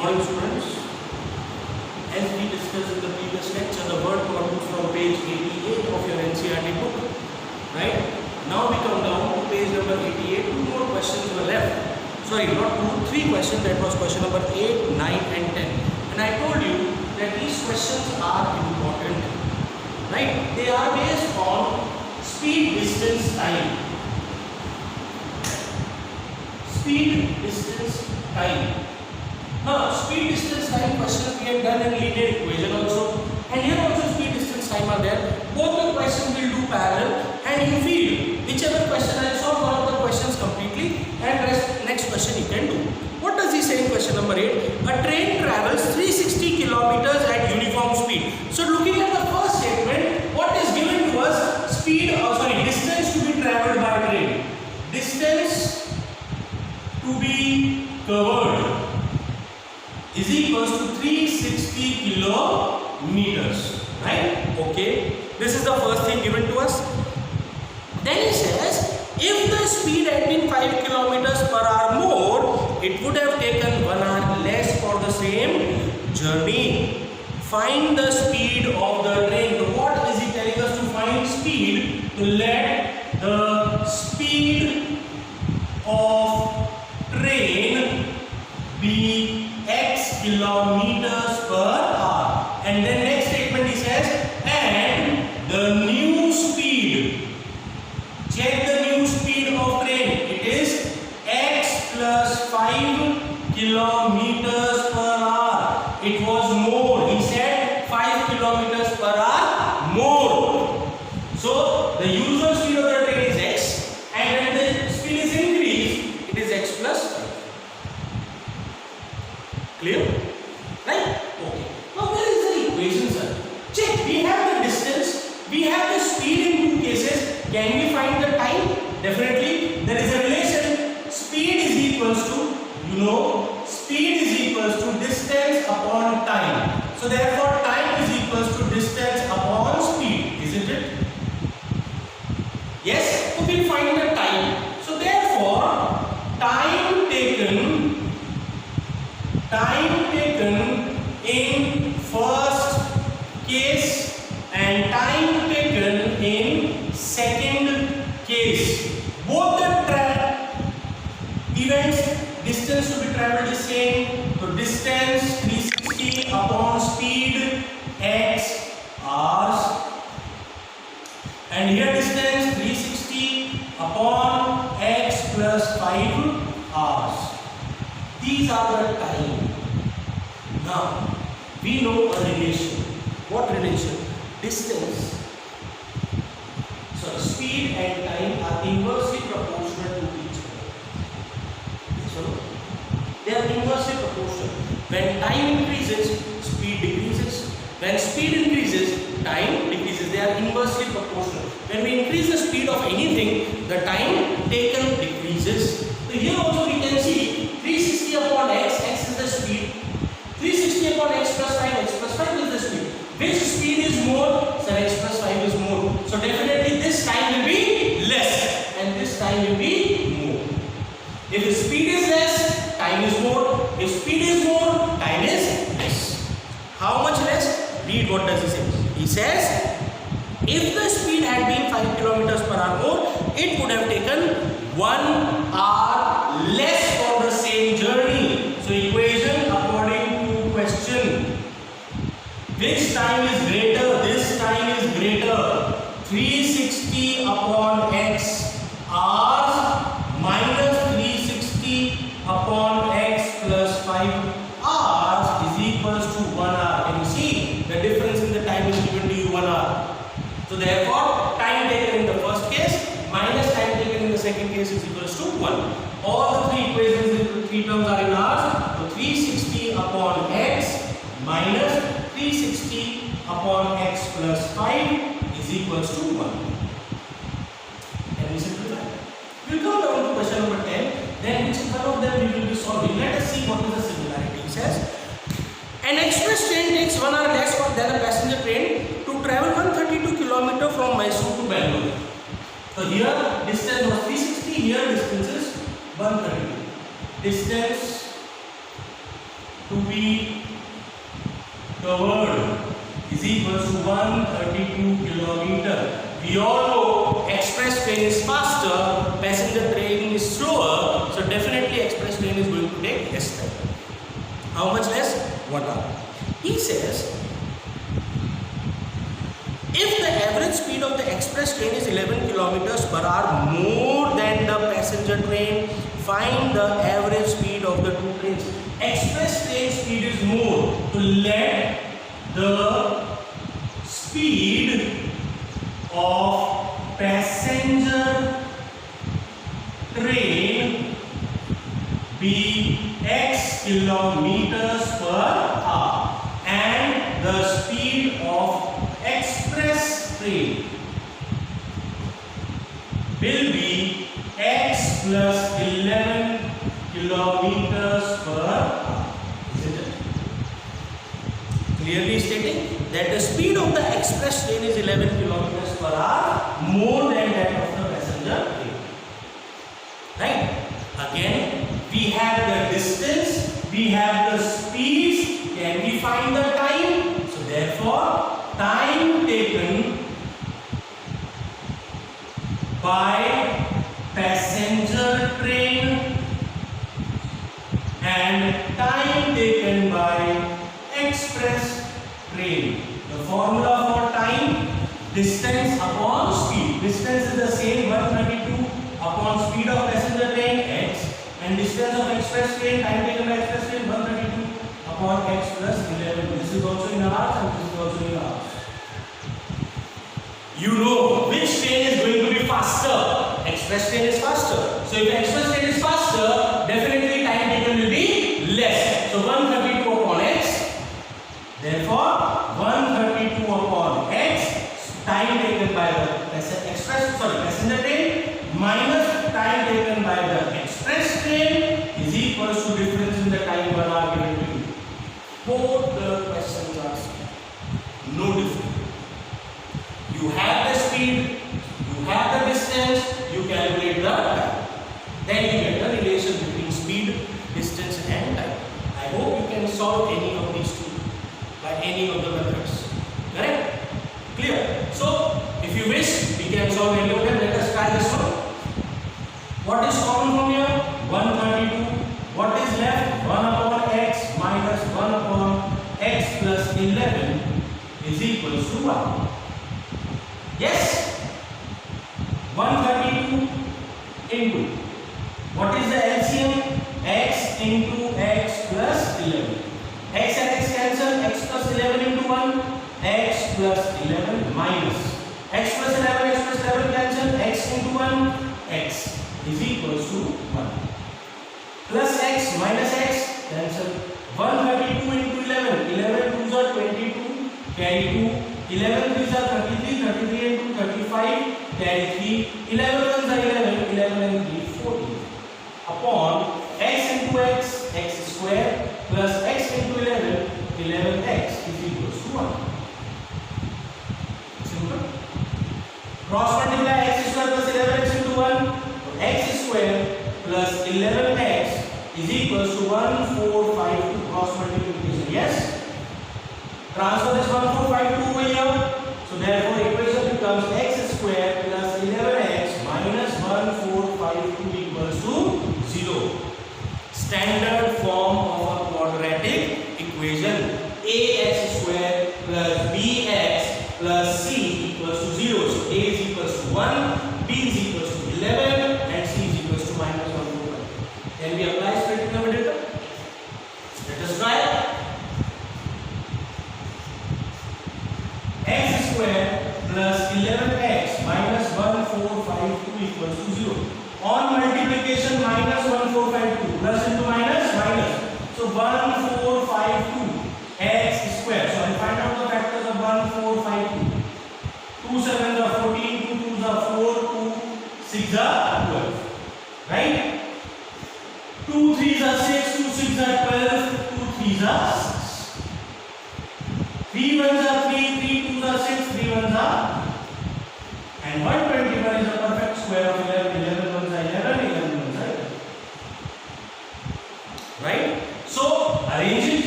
morning, students. As we discussed in the previous lecture, the word modules from page 88 of your NCERT book. Right? Now we come down to page number 88. Two more questions were left. Sorry, not two, three questions. That was question number 8, 9 and 10. And I told you that these questions are important. Right? They are based on speed, distance, time. Speed, distance, time. Now, speed, distance, time questions we have done in linear equation also, and here also speed, distance, time are there. Both the questions will do parallel, and you feel whichever question I solve one of the questions completely, and next question you can do. What does he say in question number 8? A train travels 360 kilometers at uniform speed. So, looking at the first statement, what is given to us? Speed, distance to be travelled by train. Distance to be covered is equals to 360 kilometers, right? Okay, this is the first thing given to us. Then he says, if the speed had been 5 kilometers per hour more, it would have taken 1 hour less for the same journey. Find the speed of the train. So what is he telling us to find? Speed. To let the speed of train be x kilometers per hour. And then next statement he says, and the new speed. Check the new speed of train. It is x plus 5 kilometers per hour. It was more. He said 5 kilometers per hour more. So the usual speed of the train is x, and when the speed is increased, it is x plus 5. Clear? Right? Okay. Now where is the equation, sir? Check. We have the distance, we have the speed in two cases. Can we find the time? Definitely. There is a relation. Speed is equals to, speed is equals to distance upon time. So therefore time is equals to distance upon speed. Isn't it? Yes? So we'll find the time. So therefore time taken in first case and time taken in second case. Both the events, distance to be travelled is same. So distance 360 upon speed x hours, and here distance 360 upon x plus 5 hours. These are the time. Now we know a relation. What relation? Distance. So speed and time are inversely proportional to each other. So they are inversely proportional. When time increases, speed decreases. When speed increases, time decreases. They are inversely proportional. When we increase the speed of anything, the time taken decreases. So here also we can see 360 upon x, x is the speed. 360 upon x plus 5, x plus 5 is the speed. Which speed is more? So x plus 5 is more. So definitely this time will be less and this time will be more. If the speed is less, time is more. If speed is more, time is less. How much less? Read what does he say. He says, if the speed had been 5 kilometers per hour more, it would have taken 1 hour less for the same journey. So equation according to question. Which time is greater? This time is greater. 360 upon x hours minus 360 upon x plus 5 hours is equals to 1 hour. Can you see the difference in the time is given to you 1 hour? So therefore time taken in the first case minus time taken in the second case is equals to 1. All the three equations, the three terms are in hours. So 360 upon x minus 360 upon x plus 5 is equals to 1. Can we simplify? We will come down to question number 10. Then which one of them we will be solving. Let us see what is the similarity. It says, an express train takes 1 hour less than a passenger train to travel 132 km from Mysore to Bangalore. So here distance was 360, here distance is 132. Distance to be covered is equal to 132 kilometer. We all know express train is faster, passenger train is slower, so definitely express train is going to take less time. How much less? 1 hour. He says, if the average speed of the express train is 11 kilometers per hour more than the passenger train, find the average speed of the two trains. Express train speed is more, so let the speed of passenger train be x kilometers per hour and the speed of express train will be x plus 11 kilometers per hour. Isn't it? Clearly stating that the speed of the express train is 11 kilometers per hour more than that of the passenger train. Right? Again, we have the distance, we have the speeds. Can we find the time? So therefore, time taken by passenger train and time taken by express train. The formula for time, distance upon speed. Distance is the same, 132 upon speed of passenger train x, and distance of express train, time taken by express train, 132 upon x plus 11. This is also in hours and this is also in hours. You know which train is going to be faster. Express train is faster. So if express train is faster, definitely time taken will be less. So 132 upon x. Therefore, 132 upon x, time taken by the passenger train minus time taken by the express train is equals to difference in the time 1 hour given to you. Both the questions are same. No difference. You have the speed, you have the distance, you calculate the time. Then you get the relation between speed, distance and time. I hope you can solve any of these two by any of the methods. Correct? Clear? So, if you wish, we can solve any of them. Let us try this one. What is common from here? 132. What is left? 1 upon x minus 1 upon x plus 11 is equals to 1. Yes? 132 into. What is the LCM? X into x plus 11. X and x cancel. X plus 11 into 1. X plus 11 minus. X plus 11, x plus 11 cancel. X into 1. X is equals to 1. Plus x minus x cancel. 132 into 11. 11 2s are 22. Carry 2. 11 3s are 33. 33 into 35. Carry 3. 11 1s are 11. 11 and 3 14. Upon x into x, x square plus x into 11. 11x is equals to 1. Simple. Cross multiply x square plus 11x into 1. X square plus 11x is equals to 1452. Cross multiplication. Yes? Transfer this 1452 over here. So therefore equation becomes x square plus 11x minus 1452 equals to 0. Standard form of a quadratic equation. Ax square plus bx plus c equals to 0. So a is equals to 1, b is equals to 11 and c is equals to minus 145. Can we apply spread trigonometer? Let us try. X square plus 11x minus 1452 equals to 0. On multiplication, minus 1452 plus into minus. So 1452 x square. So I find out the factors of 1452. 2 7s are 14, 2 2s are 4, 2 6s are 12. Right? 2 3s are 6, 2 6s are 12, 2 3s are 6. 3 1s are 3, 3 2s are 6, 3 1s are. And 121 is a perfect square of 11. 11 1s are 11, 11 1s are 11. Right? So, arranging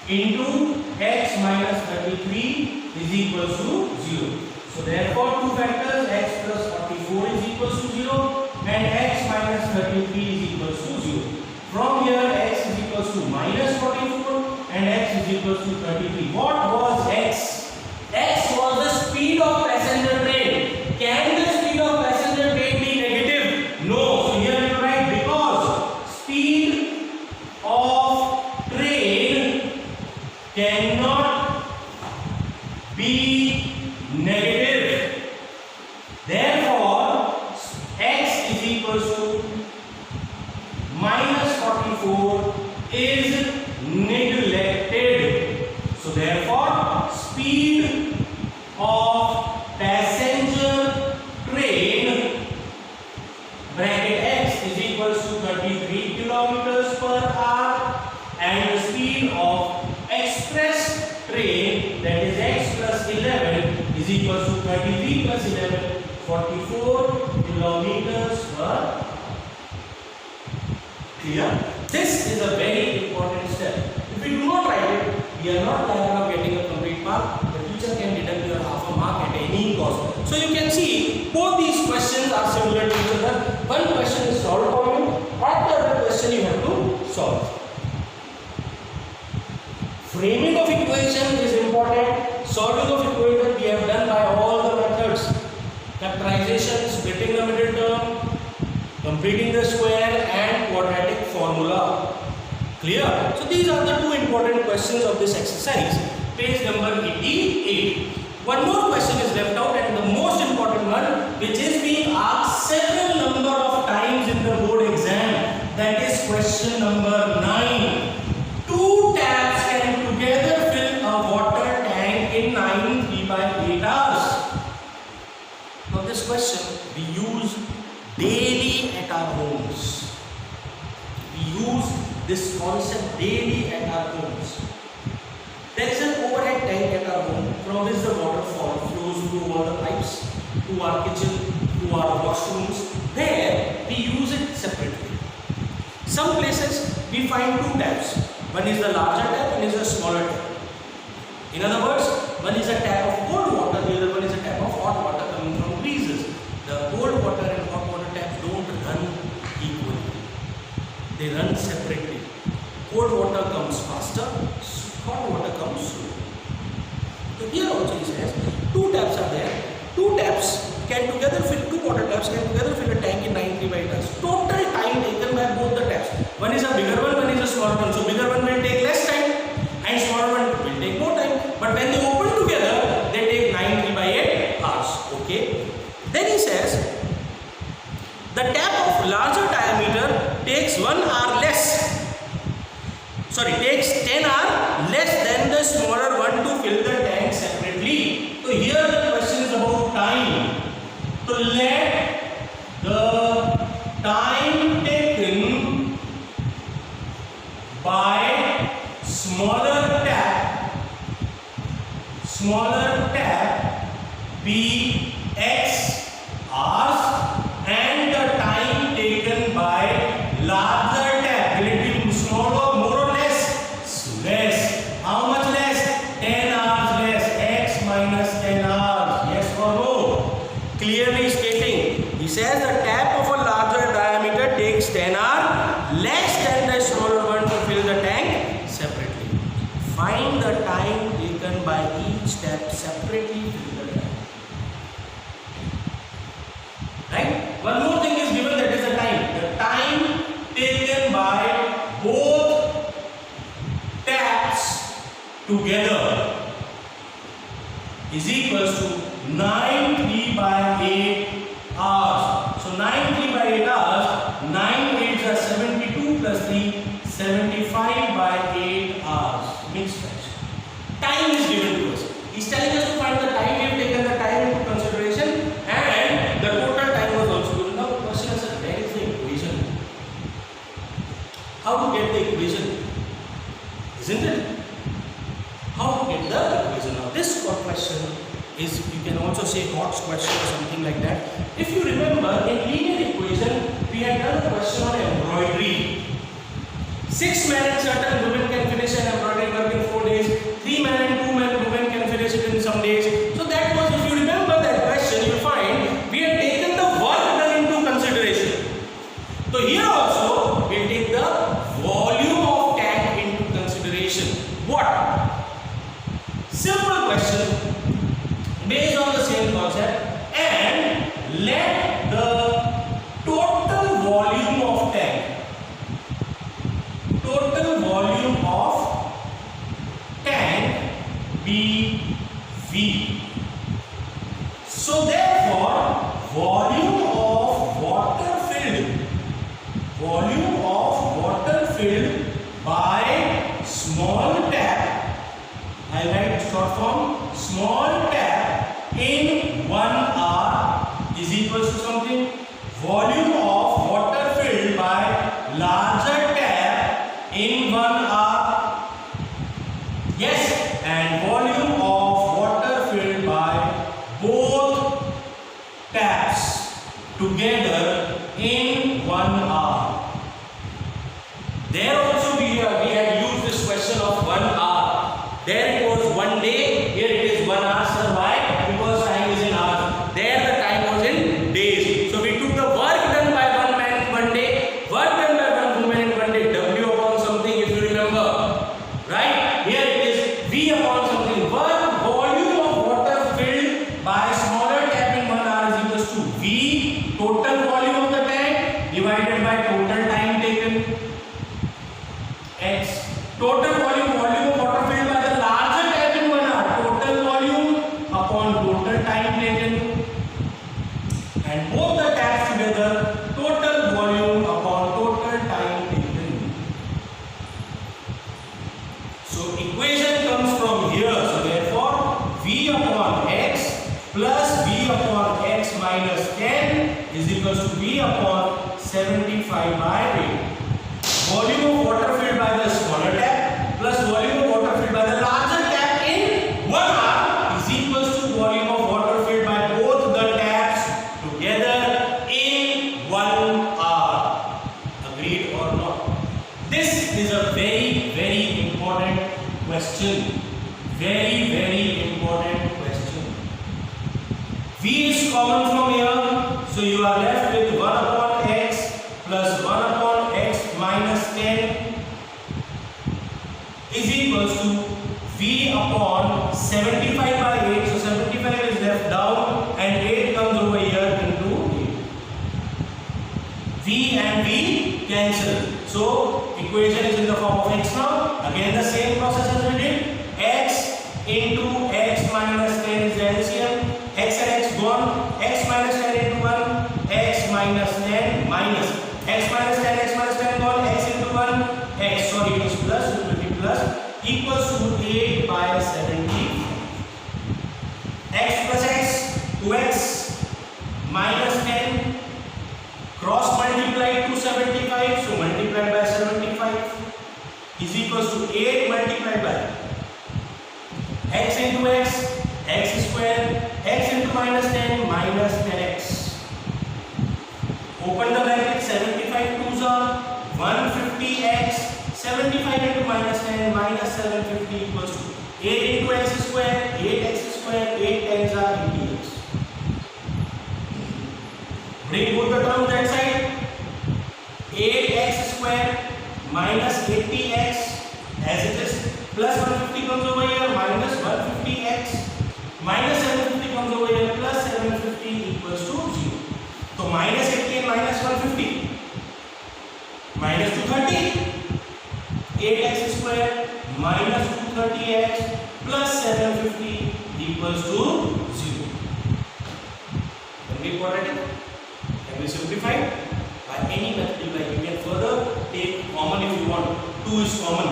into x minus 33 is equals to 0. So therefore two factors x plus 44 is equals to 0 and x minus 33 is equals to 0. From here x is equals to minus 44 and x is equals to 33. What was x? X was the speed of passenger train. Can the speed of passenger train be negative? No. So here you write because speed of train cannot be negative. Therefore x is equals to minus 44 is neglected. So therefore speed of passenger train bracket x is equals to 33 kilometers per hour and the speed of express train, that is x plus 11, is equals to 33 plus 11, 44 kilometers per hour. Clear? This is a very important step. If we do not write it, we are not liable of getting a complete mark. The teacher can deduct your half a mark at any cost. So you can see both these questions are similar to each other. One question is solved for you, and the other question you have to solve. Framing of equation is important. Solving of equation we have done by all the methods. Factorization, splitting the middle term, completing the square and quadratic formula. Clear? So these are the two important questions of this exercise. Page number 88. One more question is left out and the most important one, which is being asked several number of times in the board exam. That is question number 9. Two taps can together fill a water tank in 3/8 hours. Now this question we use daily at our homes. We use this concept daily at our homes. There is an overhead tank at our home from which the water flows through all the pipes to our kitchen, to our washrooms, where we use it separately. Some places we find two taps. One is the larger tap, one is a smaller tap. In other words, one is a tap of cold water, the other one is a tap of hot water coming from breezes. The cold water and hot water taps don't run equally. They run separately. Cold water comes faster, hot water comes slow. So here also he says two taps are there. Two taps can together fill, two water taps can together fill a tank in 3/8 hours. Total time taken by both the taps. One is a bigger one is a smaller one. So bigger one will take less time and smaller one will take more time. But when they open together, they take 3/8 hours. Okay. Then he says the tap of larger diameter takes 1 hour less. Takes 10 hours less than the smaller one to fill the tank separately. So here the question is about time. So let the time taken by smaller tap be x hours and the time taken by larger tap, will it be smaller, more or less? Less. How much less? 10 hours less. X minus 10 hours. Yes or no? Clearly stating. He says the tap of a larger diameter takes 10 hours less than the smaller one to fill the tank separately. Find the time taken by each tap separately to fill the tank. Right? One more thing is given, that is the time. The time taken by both taps together is equals to 9/3/8 hours. So 9/3/8 hours, 9 8s are 72 plus 3, 75/8 hours. Mixed fraction. Time is given to us. He's telling us to find the time. We have taken the time into consideration and the total time was also given. Now the question is, where is the equation? How to get the equation? Isn't it? How to get the equation? Now this question is, you can also say Hot's question or something like that. If you remember, in linear equation we had done a question on embroidery. 6 men and certain women can finish an embroidery work in 4 What? Simple question based on the same concept, and let the total volume of tank be V. So therefore volume of water filled by small tap, I write short form small tap in 1 hour is equals to something, volume of water filled by larger tap in 1 hour. Yes, and volume of water filled by both taps together in 1 hour. There also we had used this question of 1 hour. There it was 1 day, here it is 1 hour. Sir, why? Because time is in hours. There the time was in days. So we took the work done by one man in 1 day, work done by one woman in 1 day, W upon something, if you remember. Right? Here it is V upon something. Work volume of water filled by smaller tap in 1 hour is equals to V, total volume of the tank, divided by total time taken. X, total volume of water filled by the larger tap in 1 hour, total volume upon total time taken, and both the taps together, total volume upon total time taken. So equation comes from here. So therefore V upon X plus V upon X minus 10 is equals to V upon 75 by 8. Volume of water filled by the smaller tap plus volume of water filled by the larger tap in 1 hour is equals to volume of water filled by both the taps together in 1 hour. Agreed or not? This is a very, very important question. Very, very important question. V is common from here, so you are left with 1 upon X plus 1 upon X minus 10 is equals to V upon 75 by 8. So 75 is left down and 8 comes over here into 8. V and V cancel. So equation is in the form of X now. Again the same process as we did. X into X minus 10 is the LCM. X and X gone. X minus 10 into 1. X minus 10 minus. X minus 10, X minus 10 gone. X into 1. X, sorry, it is plus, it will be plus. Equals to 8 by 70. X plus X, 2X minus 10. Cross multiplied to 75. So multiplied by 75 is equals to 8 multiplied by X into X, X square, X into minus 10, minus 10X. Open the bracket, 75 2s are 150X, 75 into minus 10, minus 750 equals to 8 into X square, 8X square, 8 10s are 80X. Bring both the terms that side. 8X square minus 80X as it is, plus 150 comes over here, minus 150X, minus 750 comes over here, plus 750 equals to 0. So minus 80 and minus 150, minus 230, 8X square minus 230X plus 750 equals to 0. Can we quadratic? Can we simplify? By any method you like. You can further take common if you want. 2 is common.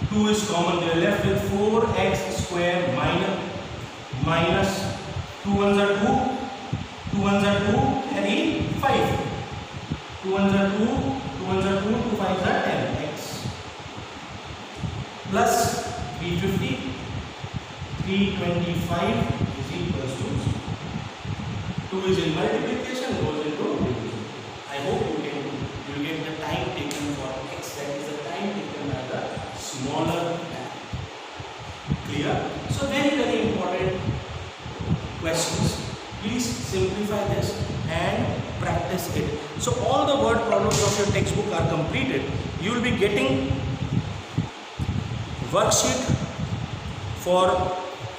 2 is common. They are left with 4X square minus 2 ones are 2, 2 ones are 2, carry 5. 2 ones are 2, 2 ones are 2, 2 5s are 10x. Plus 350, 325 is equals to 0. 2 is in multiplication, goes into division. I hope you will get the time taken for x, that is the time taken by the smaller tap. Clear? So very, very important questions. Please simplify this and practice it. So all the word problems of your textbook are completed. You will be getting worksheet for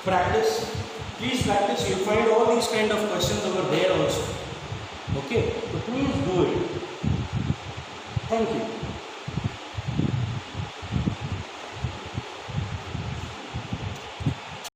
practice. Please practice. You'll find all these kind of questions over there also. Okay, so please do it. Thank you.